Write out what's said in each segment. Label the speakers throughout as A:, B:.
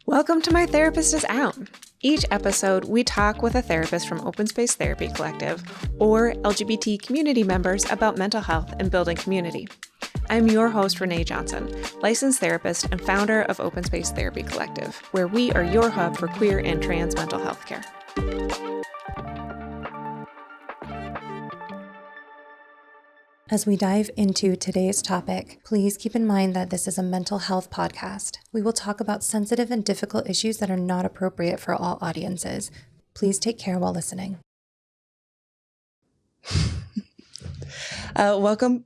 A: Welcome to My Therapist is Out. Each episode, we talk with a therapist from Open Space Therapy Collective or LGBT community members about mental health and building community. I'm your host, Renae Johnson, licensed therapist and founder of Open Space Therapy Collective, where we are your hub for queer and trans mental health care. As we dive into today's topic, please keep in mind that this is a mental health podcast. We will talk about sensitive and difficult issues that are not appropriate for all audiences. Please take care while listening. Welcome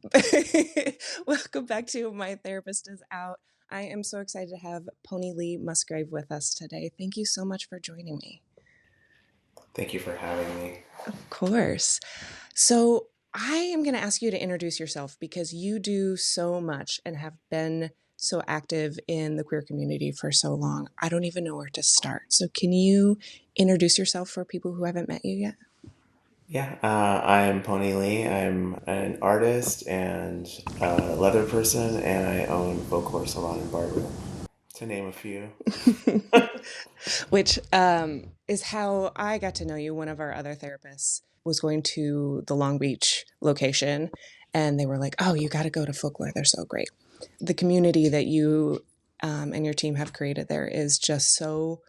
A: back to My Therapist is Out. I am so excited to have Pony Lee Musgrave with us today. Thank you so much for joining me.
B: Thank you for having me.
A: Of course. So I am going to ask you to introduce yourself because you do so much and have been so active in the queer community for so long. I don't even know where to start. So can you introduce yourself for people who haven't met you yet?
B: Yeah, I'm Pony Lee. I'm an artist and a leather person, and I own Folklore salon in Barber, to name a few.
A: Which is how I got to know you. One of our other therapists was going to the Long Beach location, and they were like, "Oh, you got to go to Folklore. They're so great." The community that you and your team have created there is just so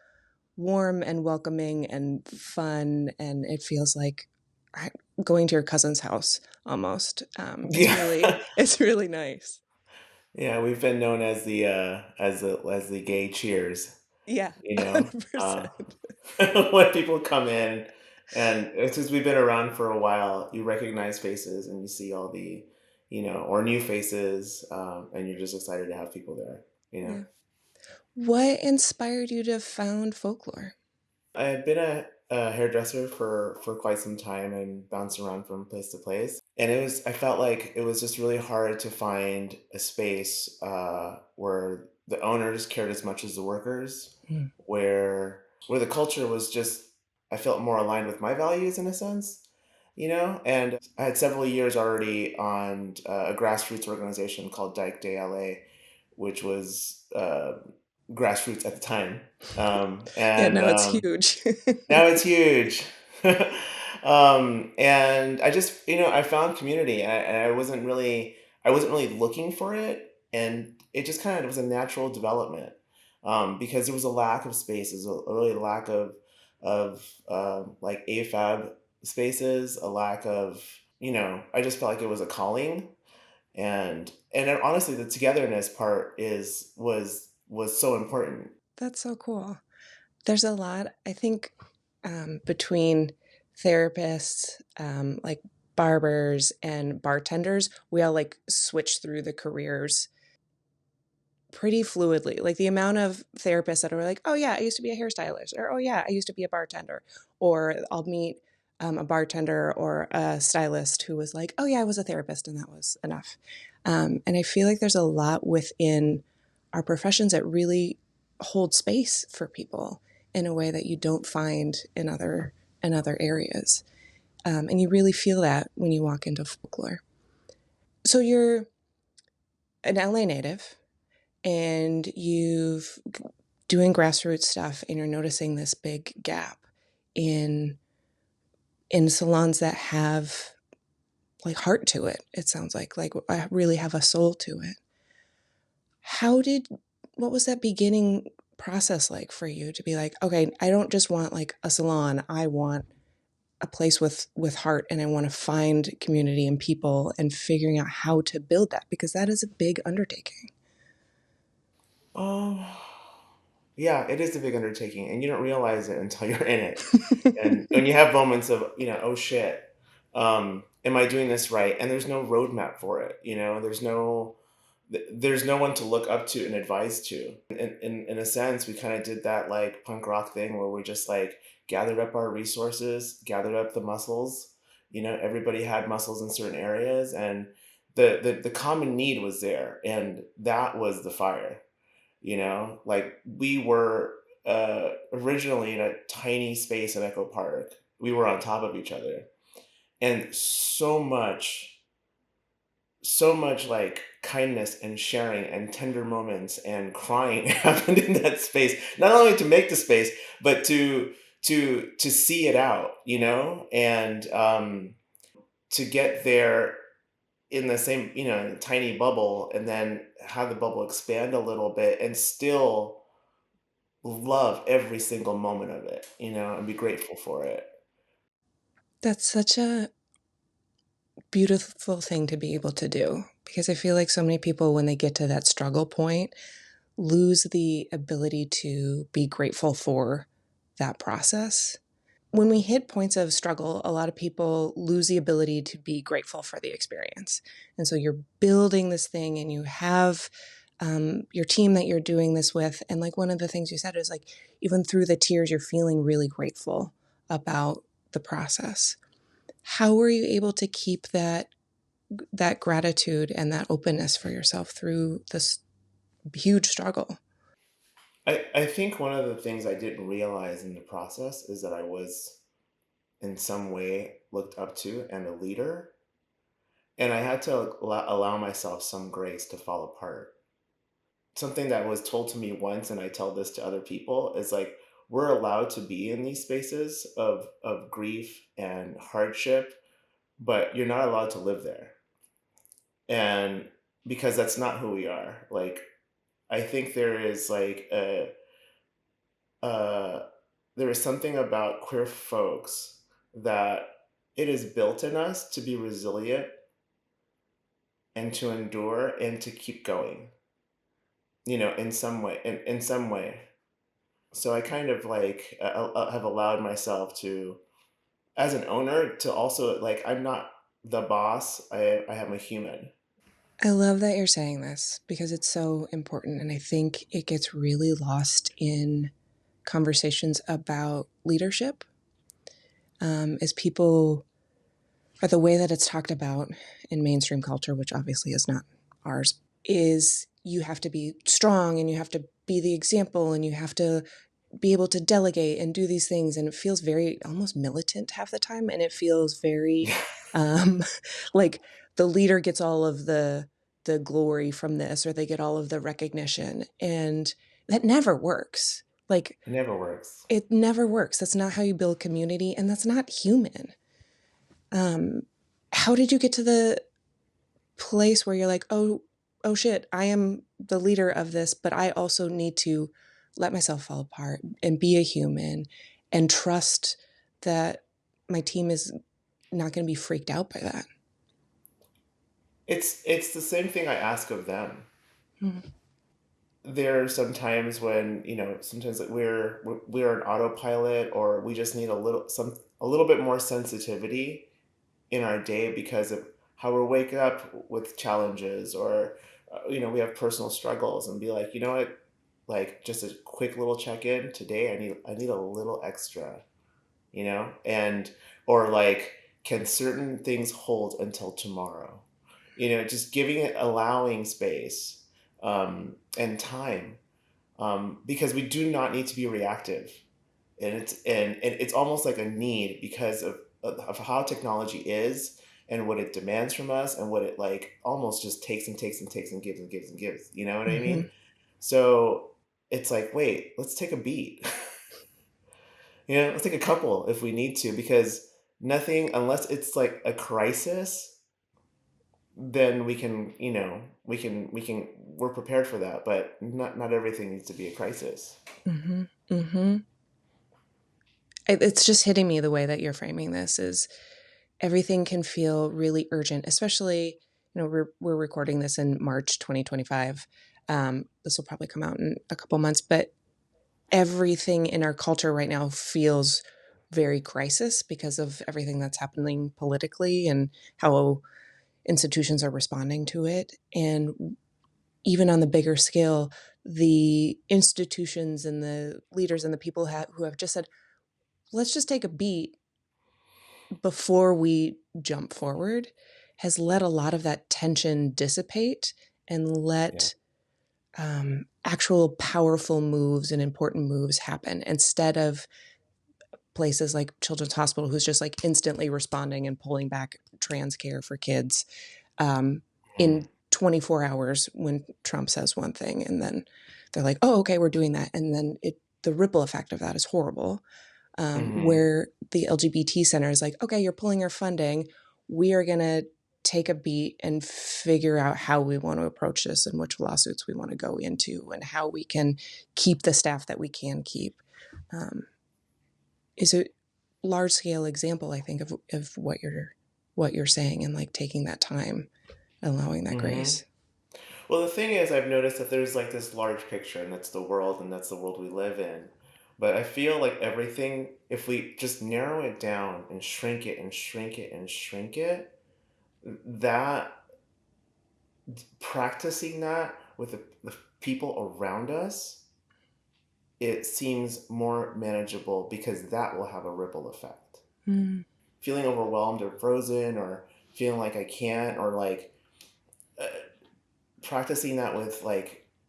A: warm and welcoming and fun, and it feels like going to your cousin's house almost. It's really nice.
B: Yeah, we've been known as the gay cheers.
A: Yeah,
B: You know,
A: 100%.
B: when people come in, and it's just we've been around for a while. You recognize faces, and you see all the, or new faces, and you're just excited to have people there.
A: Yeah. What inspired you to found Folklore?
B: I had been a hairdresser for quite some time and bounced around from place to place. And I felt like it was just really hard to find a space where the owners cared as much as the workers,
A: Mm.
B: where the culture was just, I felt more aligned with my values in a sense, And I had several years already on a grassroots organization called Dyke Day LA, which was grassroots at the time.
A: Yeah,
B: And
A: now it's huge.
B: Now it's huge. And I just, I found community, and I wasn't really looking for it. And it just kind of was a natural development, because there was a lack of spaces, a really lack of like AFAB spaces, a lack of, I just felt like it was a calling. And then honestly, the togetherness part was so important.
A: That's so cool. There's a lot, I think, between therapists, like barbers and bartenders, we all like switch through the careers pretty fluidly. Like the amount of therapists that are like, "Oh yeah, I used to be a hairstylist," or "Oh yeah, I used to be a bartender," or I'll meet a bartender or a stylist who was like, "Oh yeah, I was a therapist and that was enough." And I feel like there's a lot within our professions that really hold space for people in a way that you don't find in other areas. And you really feel that when you walk into Folklore. So you're an LA native and you've doing grassroots stuff and you're noticing this big gap in salons that have like heart to it. It sounds like really have a soul to it. What was that beginning process like for you to be like, okay, I don't just want like a salon, I want a place with heart, and I want to find community and people and figuring out how to build that, because that is a big undertaking.
B: Um, yeah, it is a big undertaking, and you don't realize it until you're in it. And when you have moments of, oh shit, am I doing this right? And there's no roadmap for it. There's no one to look up to and advise to. In a sense, we kind of did that like punk rock thing where we just like gathered up our resources, gathered up the muscles. Everybody had muscles in certain areas, and the common need was there, and that was the fire. Like we were originally in a tiny space in Echo Park. We were on top of each other, and so much so much like kindness and sharing and tender moments and crying happened in that space, not only to make the space but to see it out, and to get there in the same, tiny bubble, and then have the bubble expand a little bit and still love every single moment of it, and be grateful for it.
A: That's such a beautiful thing to be able to do because I feel like so many people, when they get to that struggle point, lose the ability to be grateful for that process. When we hit points of struggle, a lot of people lose the ability to be grateful for the experience. And so you're building this thing and you have your team that you're doing this with. And like one of the things you said is like, even through the tears, you're feeling really grateful about the process. How were you able to keep that gratitude and that openness for yourself through this huge struggle?
B: I think one of the things I didn't realize in the process is that I was in some way looked up to and a leader, and I had to allow myself some grace to fall apart. Something that was told to me once, and I tell this to other people, is like, we're allowed to be in these spaces of grief and hardship, but you're not allowed to live there. And because that's not who we are. Like, I think there is like uh, there is something about queer folks that it is built in us to be resilient and to endure and to keep going, in some way, in some way. So I kind of like have allowed myself to, as an owner, to also like, I'm not the boss. I am a human.
A: I love that you're saying this because it's so important. And I think it gets really lost in conversations about leadership as people, or the way that it's talked about in mainstream culture, which obviously is not ours, is you have to be strong and you have to be the example and you have to be able to delegate and do these things. And it feels very almost militant half the time. And it feels very um, like the leader gets all of the glory from this, or they get all of the recognition. And that never works. Like
B: It never works.
A: it never works. That's not how you build community, and that's not human. Um, how did you get to the place where you're like, oh shit, I am the leader of this, but I also need to let myself fall apart and be a human and trust that my team is not going to be freaked out by that.
B: It's the same thing I ask of them.
A: Mm-hmm.
B: There are some times when, sometimes like we're an autopilot, or we just need a little bit more sensitivity in our day because of how we wake up with challenges, or we have personal struggles, and be like, you know what, like, just a quick little check-in today. I need a little extra, and, or like, can certain things hold until tomorrow, just giving it, allowing space, and time, because we do not need to be reactive. And it's almost like a need because of how technology is, and what it demands from us, and what it like almost just takes and takes and takes and gives and gives and gives, you know what I
A: Mm-hmm.
B: mean? So it's like, wait, let's take a beat. Let's take a couple if we need to, because nothing, unless it's like a crisis, then we can, we're prepared for that, but not everything needs to be a crisis.
A: Mm-hmm. Mm-hmm. It's just hitting me the way that you're framing this is everything can feel really urgent, especially, we're recording this in March 2025. This will probably come out in a couple months, but everything in our culture right now feels very crisis because of everything that's happening politically and how institutions are responding to it. And even on the bigger scale, the institutions and the leaders and the people who have just said, let's just take a beat before we jump forward, has let a lot of that tension dissipate and
B: Yeah.
A: let actual powerful moves and important moves happen instead of places like Children's Hospital, who's just like instantly responding and pulling back trans care for kids. Um,
B: Mm-hmm.
A: in 24 hours when Trump says one thing, and then they're like, oh, okay, we're doing that. And then the ripple effect of that is horrible.
B: Mm-hmm.
A: Where the LGBT center is like, okay, you're pulling your funding. We are going to take a beat and figure out how we want to approach this and which lawsuits we want to go into and how we can keep the staff that we can keep. Um, is a large scale example, I think, of what you're saying and like taking that time, allowing that
B: Mm-hmm.
A: grace.
B: Well, the thing is, I've noticed that there's like this large picture, and that's the world, and that's the world we live in. But I feel like everything, if we just narrow it down and shrink it and shrink it and shrink it, that practicing that with the people around us, it seems more manageable because that will have a ripple effect.
A: Mm.
B: Feeling overwhelmed or frozen or feeling like I can't or like uh, practicing that with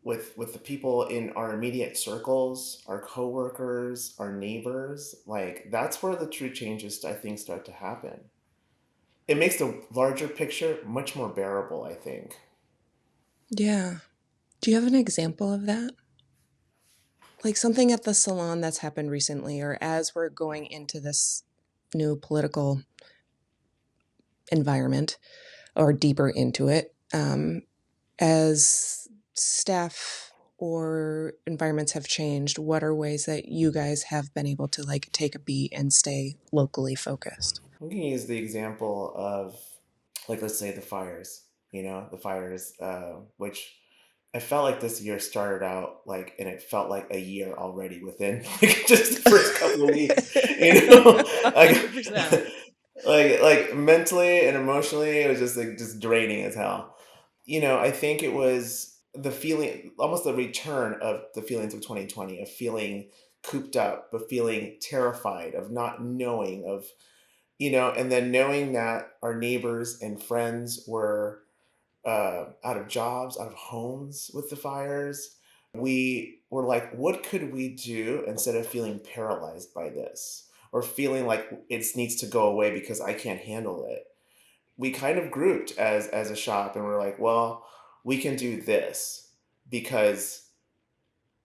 B: with the people in our immediate circles, our coworkers, our neighbors, like that's where the true changes I think start to happen. It makes the larger picture much more bearable, I think.
A: Yeah. Do you have an example of that? Like something at the salon that's happened recently, or as we're going into this new political environment or deeper into it, as staff or environments have changed, what are ways that you guys have been able to like take a beat and stay locally focused?
B: We can use the example of, like, let's say the fires, the fires, which I felt like this year started out like, and it felt like a year already within like just the first couple of weeks, like,
A: 100%.
B: like mentally and emotionally, it was just like just draining as hell. I think it was the feeling, almost the return of the feelings of 2020, of feeling cooped up, of feeling terrified, of not knowing, and then knowing that our neighbors and friends were out of jobs, out of homes with the fires. We were like, what could we do instead of feeling paralyzed by this or feeling like it needs to go away because I can't handle it? We kind of grouped as a shop and we're like, well, we can do this because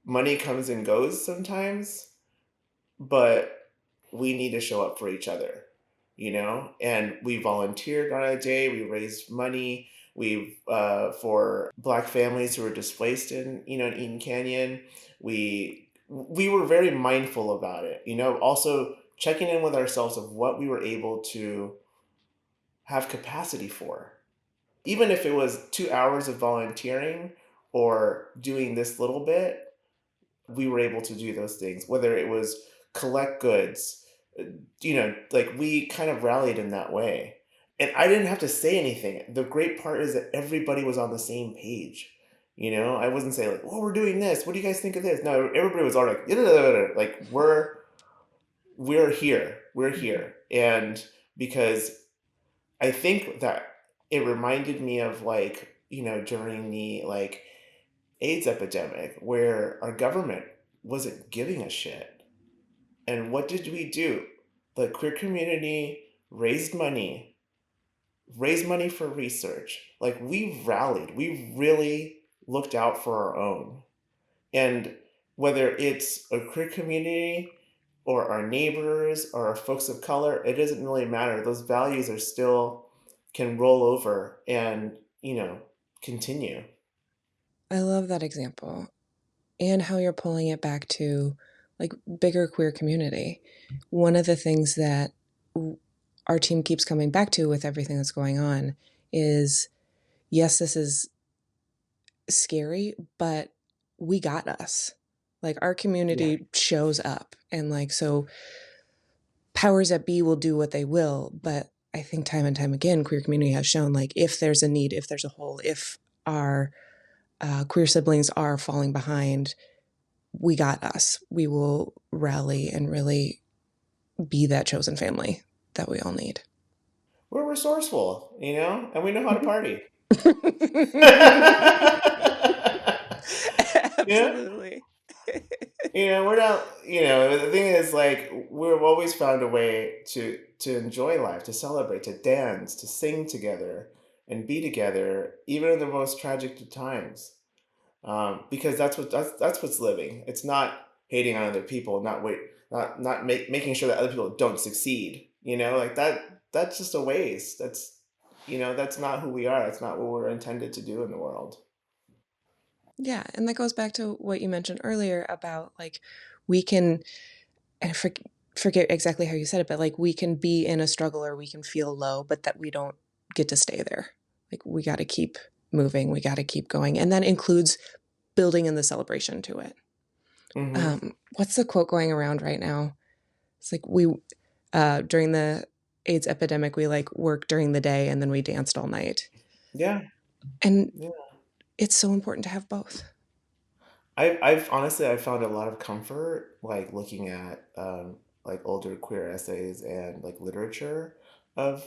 B: money comes and goes sometimes, but we need to show up for each other, And we volunteered on a day. We raised money. We for Black families who were displaced in Eaton Canyon. We were very mindful about it. Also checking in with ourselves of what we were able to have capacity for, even if it was 2 hours of volunteering or doing this little bit. We were able to do those things, whether it was collect goods, like we kind of rallied in that way. And I didn't have to say anything. The great part is that everybody was on the same page. I wasn't saying like, "Oh, we're doing this. What do you guys think of this?" No, everybody was all like, like we're here. We're
A: Mhm.
B: here. And because I think that it reminded me of like, during the like AIDS epidemic where our government wasn't giving a shit. And what did we do? The queer community raised money for research. Like we rallied, we really looked out for our own. And whether it's a queer community or our neighbors or our folks of color, it doesn't really matter. Those values are still can roll over and, continue.
A: I love that example and how you're pulling it back to like bigger queer community. One of the things that our team keeps coming back to with everything that's going on is yes, this is scary, but we got us. Like our
B: Yeah.
A: community shows up and like so powers that be will do what they will, but I think time and time again queer community has shown like if there's a need, if there's a hole, if our queer siblings are falling behind, we got us. We will rally and really be that chosen family that we all need.
B: We're resourceful, and we know how to party. Yeah.
A: Absolutely.
B: We're not, the thing is like we've always found a way to enjoy life, to celebrate, to dance, to sing together. and be together, even in the most tragic of times. Because that's what's living. It's not hating on other people, making sure that other people don't succeed. Like that. That's just a waste. That's not who we are. That's not what we're intended to do in the world.
A: Yeah, and that goes back to what you mentioned earlier about like we can, and forget exactly how you said it, but like we can be in a struggle or we can feel low, but that we don't get to stay there. Like we got to keep moving, we got to keep going, and that includes building in the celebration to it.
B: Hmm.
A: What's the quote going around right now? It's like we during the AIDS epidemic, we like worked during the day and then we danced all night,
B: Yeah.
A: and
B: Yeah.
A: it's so important to have both.
B: I've honestly I've found a lot of comfort like looking at like older queer essays and like literature of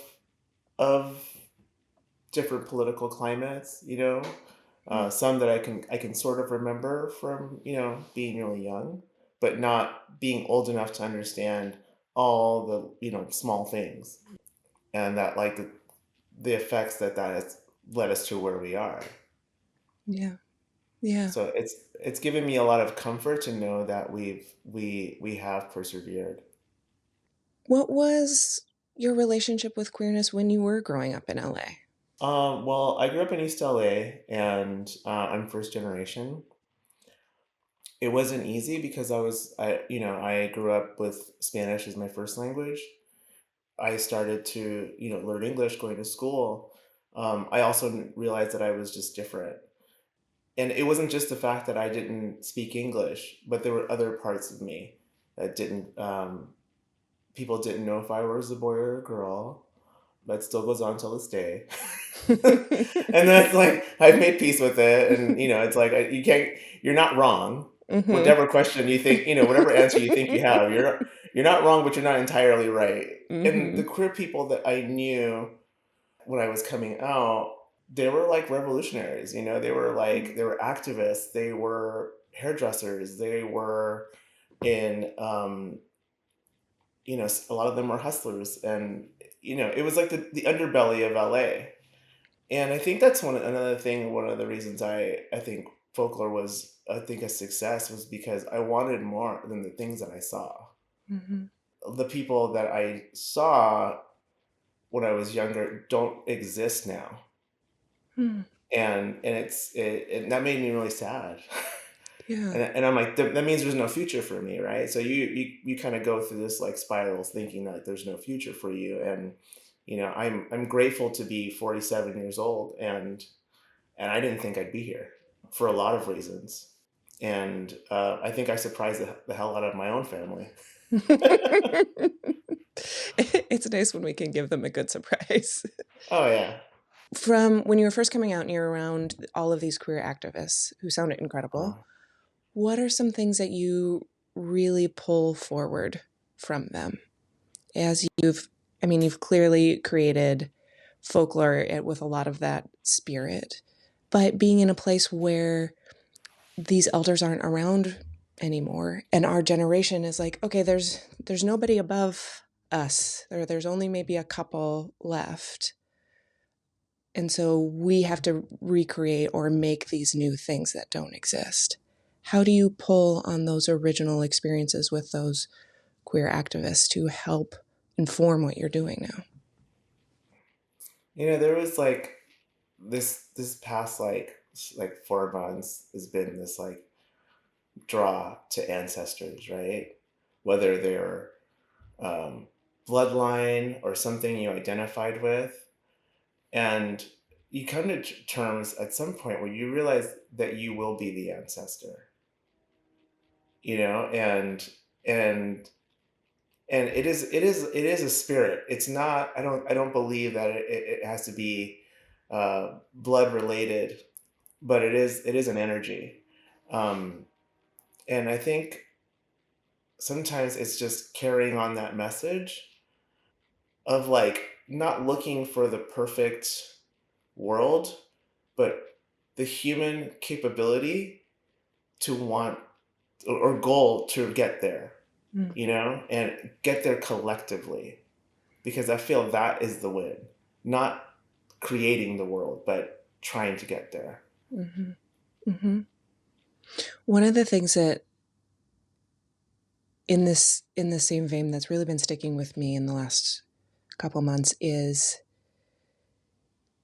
B: of different political climates. Some that I can sort of remember from being really young, but not being old enough to understand all the small things, and that like the effects that has led us to where we are.
A: Yeah, yeah.
B: So it's given me a lot of comfort to know that we have persevered.
A: What was your relationship with queerness when you were growing up in LA?
B: Well, I grew up in East LA, and I'm first generation. It wasn't easy because I grew up with Spanish as my first language. I started to learn English going to school. I also realized that I was just different, and it wasn't just the fact that I didn't speak English, but there were other parts of me that didn't. People didn't know if I was a boy or a girl. That still goes on till this day. And that's like I've made peace with it, and it's like you can't. You're not wrong.
A: Mm-hmm.
B: Whatever question you think, whatever answer you think you have, you're not wrong, but you're not entirely right. And
A: Mm-hmm.
B: the queer people that I knew when I was coming out, they were like revolutionaries. They were activists. They were hairdressers. They were in a lot of them were hustlers, and it was like the underbelly of LA. And I think that's one of the reasons I think folklore was, I think, a success, was because I wanted more than the things that I saw.
A: Mm-hmm.
B: The people that I saw when I was younger don't exist now,
A: Hmm.
B: and that made me really sad.
A: Yeah.
B: And I'm like, that means there's no future for me, right? So you kind of go through this like spiral, thinking that there's no future for you. And I'm grateful to be 47 years old, and I didn't think I'd be here for a lot of reasons. And I think I surprised the hell out of my own family.
A: It's nice when we can give them a good surprise.
B: Oh yeah.
A: From when you were first coming out and you're around all of these queer activists who sounded incredible,
B: uh,
A: what are some things that you really pull forward from them? As you've clearly created folklore with a lot of that spirit, but being in a place where these elders aren't around anymore and our generation is like, okay, there's nobody above us, there's only maybe a couple left, and so we have to recreate or make these new things that don't exist. How do you pull on those original experiences with those queer activists to help inform what you're doing now?
B: there was like this past like 4 months has been this like draw to ancestors, right? Whether they're um, bloodline or something you identified with. And you come to terms at some point where you realize that you will be the ancestor, and it is a spirit. It's not. I don't believe that it has to be blood related, but it is an energy, um, and I think sometimes it's just carrying on that message of like not looking for the perfect world, but the human capability to want or goal to get there,
A: Mm.
B: and get there collectively, because I feel that is the win, not creating the world, but trying to get there.
A: Mm-hmm. Mm-hmm. One of the things that in the same vein that's really been sticking with me in the last couple months is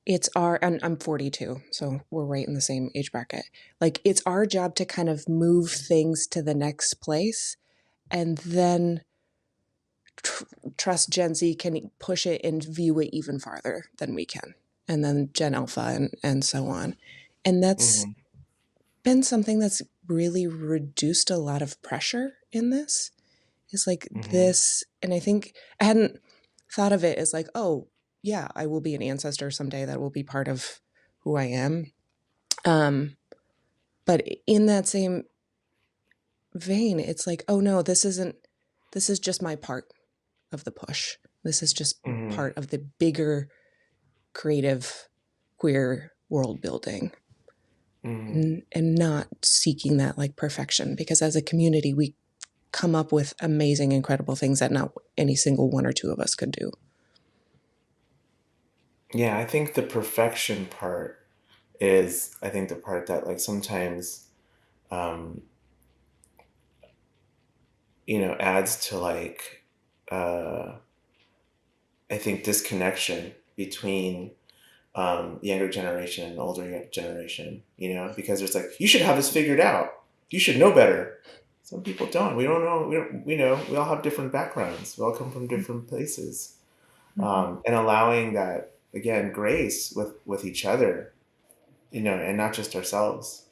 A: it's our and I'm 42, so we're right in the same age bracket. Like it's our job to kind of move things to the next place and then trust Gen Z can push it and view it even farther than we can. And then Gen Alpha and so on. And that's
B: Mm-hmm.
A: been something that's really reduced a lot of pressure in this. Is like
B: Mm-hmm.
A: this, and I think I hadn't thought of it as like, oh, yeah, I will be an ancestor someday. That will be part of who I am. Um, but in that same vein, it's like, oh no, this isn't, this is just my part of the push. This is just
B: Mm-hmm.
A: part of the bigger creative queer world building
B: Mm-hmm.
A: and not seeking that like perfection because as a community, we come up with amazing, incredible things that not any single one or two of us could do.
B: Yeah, I think the perfection part is, I think, the part that like sometimes, um, adds to like, uh, I think, disconnection between the younger generation and the older generation, because there's like, you should have this figured out. You should know better. Some people don't. We don't know. We all have different backgrounds. We all come from different places.
A: Mm-hmm.
B: And allowing that, again, grace with each other, and not just ourselves.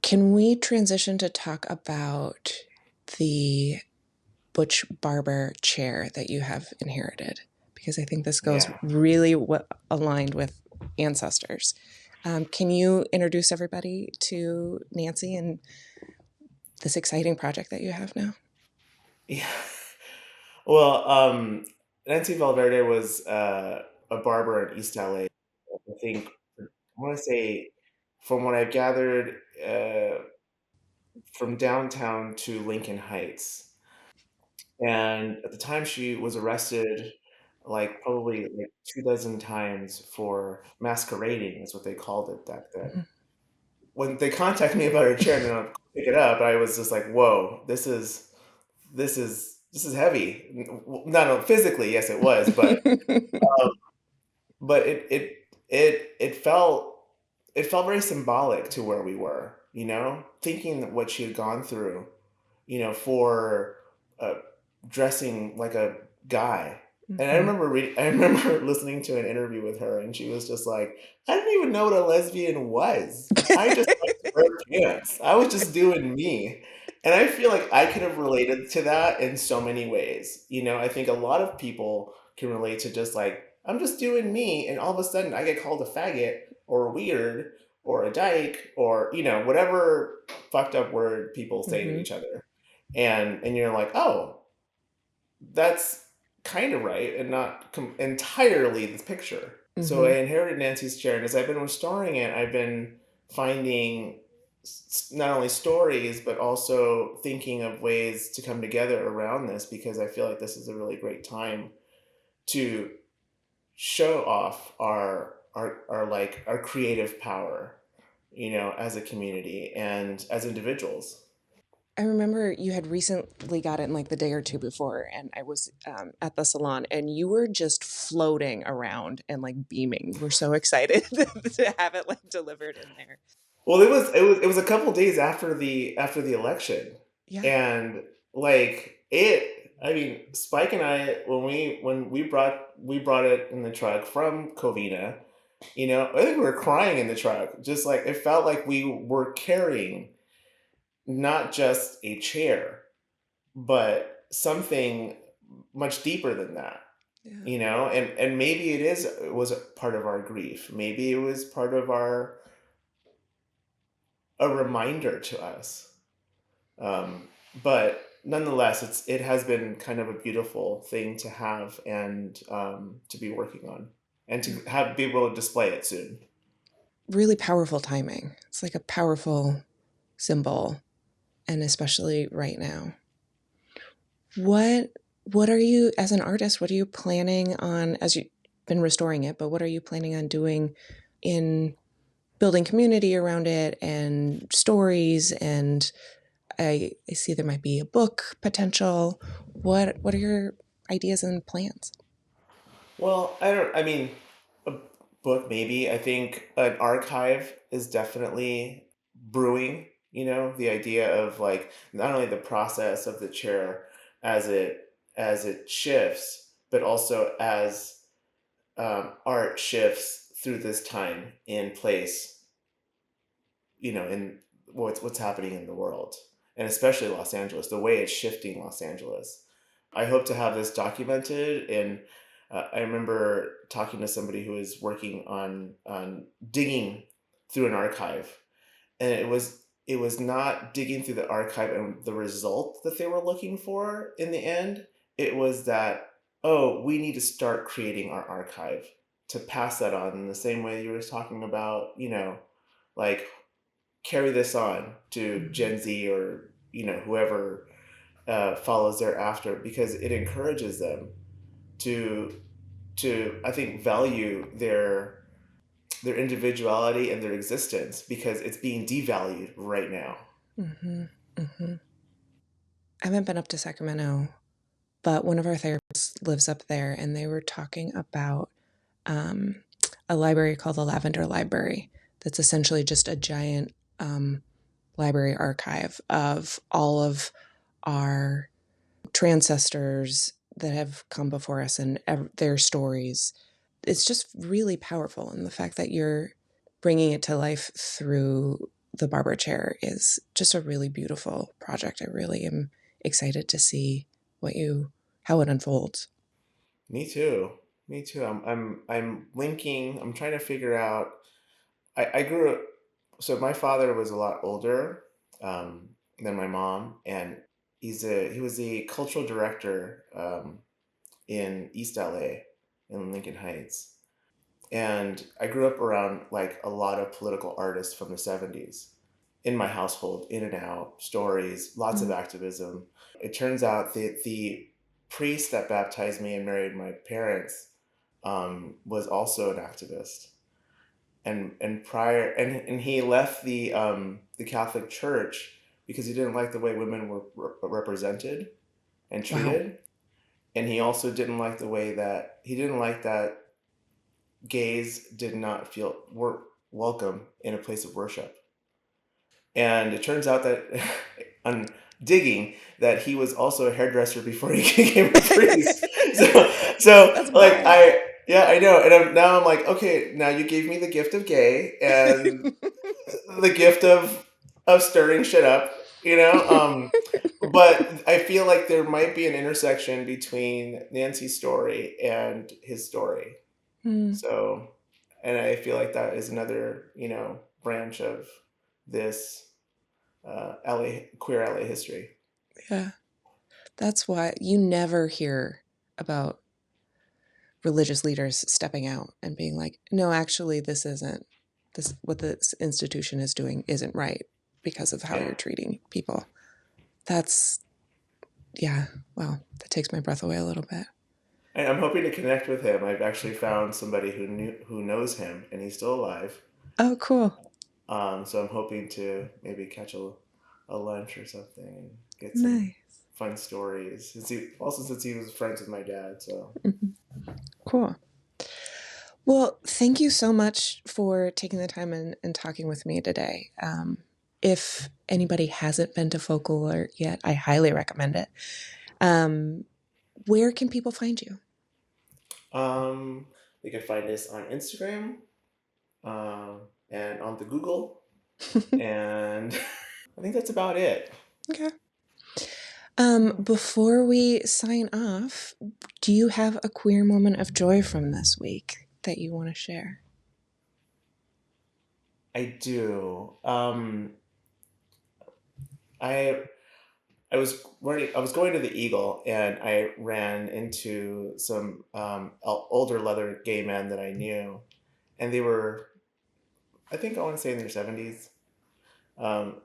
A: Can we transition to talk about the Butch Barber chair that you have inherited? Because I think this goes
B: Yeah.
A: really aligned with ancestors. Can you introduce everybody to Nancy and this exciting project that you have now?
B: Yeah. Well, Nancy Valverde was a barber in East LA. I think, I want to say, from what I've gathered, from downtown to Lincoln Heights. And at the time, she was arrested like probably like 2 dozen times for masquerading, is what they called it back then. When they contacted me about her chair and then I'll pick it up, I was just like, "Whoa, this is heavy." Not physically, yes, it was, um, but it felt very symbolic to where we were, thinking that what she had gone through, for uh, dressing like a guy. And I
A: Mm-hmm.
B: remember I remember listening to an interview with her, and she was just like, "I didn't even know what a lesbian was. I just like to wear pants. I was just doing me." And I feel like I could have related to that in so many ways. I think a lot of people can relate to just like, I'm just doing me, and all of a sudden I get called a faggot or weird or a dyke or whatever fucked up word people say to
A: Mm-hmm.
B: each other, and you're like, oh, that's kind of right and not entirely the picture. So
A: Mm-hmm.
B: I inherited Nancy's chair, and as I've been restoring it, I've been finding not only stories but also thinking of ways to come together around this, because I feel like this is a really great time to show off our creative power, as a community and as individuals.
A: I remember you had recently got it in like the day or two before, and I was at the salon, and you were just floating around and like beaming. You were so excited to have it like delivered in there.
B: Well, it was a couple days after the election,
A: Yeah.
B: and like it. I mean, Spike and I, when we brought it in the truck from Covina, I think we were crying in the truck. Just like it felt like we were carrying not just a chair, but something much deeper than that.
A: Yeah.
B: And maybe it was a part of our grief. Maybe it was part of our a reminder to us. Um, but nonetheless, it has been kind of a beautiful thing to have, and to be working on, and to be able to display it soon.
A: Really powerful timing. It's like a powerful symbol, and especially right now. What what are you as an artist? What are you planning on as you? been restoring it, but what are you planning on doing in building community around it and stories? And I see there might be a book potential. What are your ideas and plans?
B: Well, I mean, a book maybe. I think an archive is definitely brewing, the idea of like not only the process of the chair as it shifts, but also as art shifts through this time in place, in what's happening in the world, and especially Los Angeles, the way it's shifting Los Angeles. I hope to have this documented, and I remember talking to somebody who was working on digging through an archive, and it was not digging through the archive and the result that they were looking for in the end. It was that, oh, we need to start creating our archive to pass that on in the same way you were talking about, like carry this on to Gen Z or whoever follows thereafter, because it encourages them to I think value their individuality and their existence, because it's being devalued right now.
A: Mm-hmm. Mm-hmm. I haven't been up to Sacramento, but one of our therapists lives up there, and they were talking about um, a library called the Lavender Library. That's essentially just a giant library archive of all of our ancestors that have come before us and their stories. It's just really powerful, and the fact that you're bringing it to life through the barber chair is just a really beautiful project. I really am excited to see how it unfolds.
B: Me too. Me too. I'm linking. I'm trying to figure out. I grew up. So my father was a lot older than my mom, and he was the cultural director in East LA, in Lincoln Heights. And I grew up around like a lot of political artists from the 70s in my household, in and out, stories, lots of
A: Mm.
B: activism. It turns out that the priest that baptized me and married my parents was also an activist. And he left the Catholic Church because he didn't like the way women were represented and
A: Wow.
B: treated. And he also didn't like that gays did not feel were welcome in a place of worship. And it turns out that on digging that he was also a hairdresser before he became a priest. So
A: That's
B: like
A: wild.
B: I know, and now I'm like, okay, now you gave me the gift of gay and the gift of stirring shit up, but I feel like there might be an intersection between Nancy's story and his story.
A: Mm,
B: So, and I feel like that is another, branch of this queer LA history.
A: yeah. That's why you never hear about religious leaders stepping out and being like, no, actually, this what this institution is doing isn't right because of how
B: Yeah.
A: you're treating people. That's, yeah, wow, that takes my breath away a little bit.
B: And I'm hoping to connect with him. I've actually found somebody who knows him, and he's still alive.
A: Oh, cool.
B: So I'm hoping to maybe catch a lunch or something and get some
A: Nice.
B: fun stories. Since he was friends with my dad, so.
A: Mhm. Cool. Well, thank you so much for taking the time and talking with me today. If anybody hasn't been to Folklore yet, I highly recommend it. Um, where can people find you?
B: Um, you can find us on Instagram, and on the Google, and I think that's about it.
A: Okay. Before we sign off, do you have a queer moment of joy from this week that you want to share?
B: I do. I I was going to the Eagle, and I ran into some older leather gay men that I knew, and they were, I think I want to say in their 70s,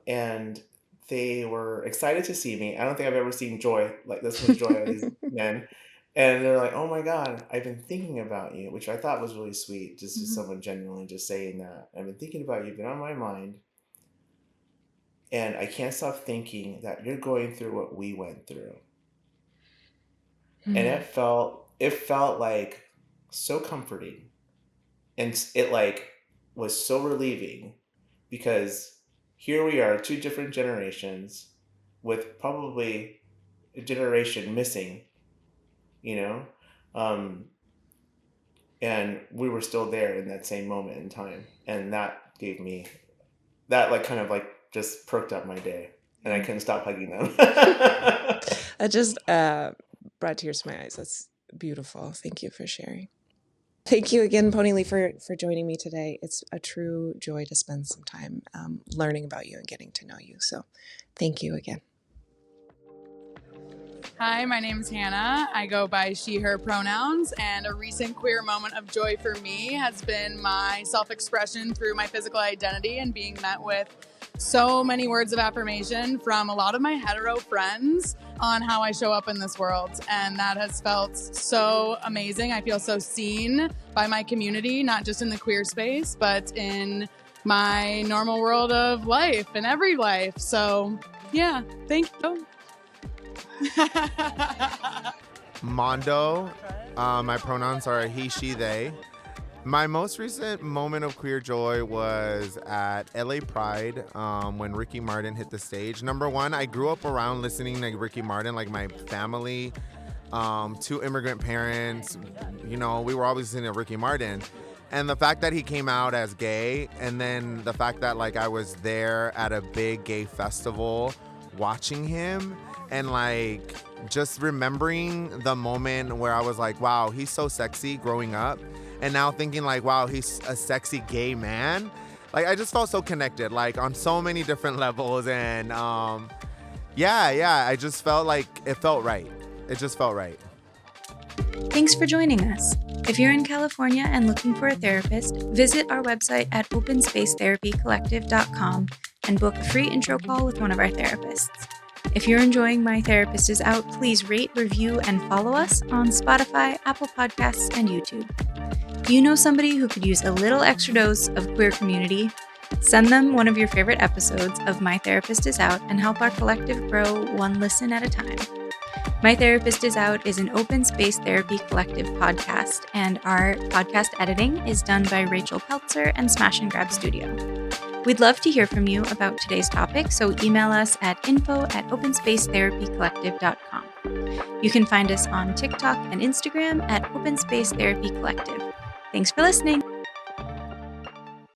B: and they were excited to see me. I don't think I've ever seen joy like this much joy out of these men, And they're like, "Oh my God, I've been thinking about you," which I thought was really sweet. Just
C: Mhm.
B: someone genuinely just saying that. I've been thinking about you, you've been on my mind, and I can't stop thinking that you're going through what we went through. And
C: Hmm.
B: it felt like so comforting, and it like was so relieving because here we are, two different generations with probably a generation missing, you know, um, and we were still there in that same moment in time, and that gave me that like kind of like just perked up my day, and I couldn't stop hugging them.
A: That just brought tears to my eyes. That's beautiful. Thank you for sharing. Thank you again, Pony Lee, for joining me today. It's a true joy to spend some time learning about you and getting to know you. So thank you again.
C: Hi, my name is Hannah. I go by she, her pronouns, and a recent queer moment of joy for me has been my self-expression through my physical identity and being met with so many words of affirmation from a lot of my hetero friends on how I show up in this world. And that has felt so amazing. I feel so seen by my community, not just in the queer space, but in my normal world of life and every life. So yeah, thank you.
D: Mondo. My pronouns are he, she, they. My most recent moment of queer joy was at LA Pride when Ricky Martin hit the stage. Number one, I grew up around listening to Ricky Martin, like my family, two immigrant parents. You know, we were always listening to Ricky Martin. And the fact that he came out as gay, and then the fact that like I was there at a big gay festival watching him, and like just remembering the moment where I was like, wow, he's so sexy growing up. And now thinking like, wow, he's a sexy gay man. Like I just felt so connected, like on so many different levels. And yeah, I just felt like it felt right. It just felt right.
E: Thanks for joining us. If you're in California and looking for a therapist, visit our website at openspacetherapycollective.com and book a free intro call with one of our therapists. If you're enjoying My Therapist Is Out, please rate, review, and follow us on Spotify, Apple Podcasts, and YouTube. Do you know somebody who could use a little extra dose of queer community? Send them one of your favorite episodes of My Therapist Is Out and help our collective grow one listen at a time. My Therapist Is Out is an open space therapy collective podcast, and our podcast editing is done by Rachel Peltzer and Smash and Grab Studio. We'd love to hear from you about today's topic, so email us at info@openspacetherapycollective.com. You can find us on TikTok and Instagram at Open Space Therapy Collective. Thanks for listening.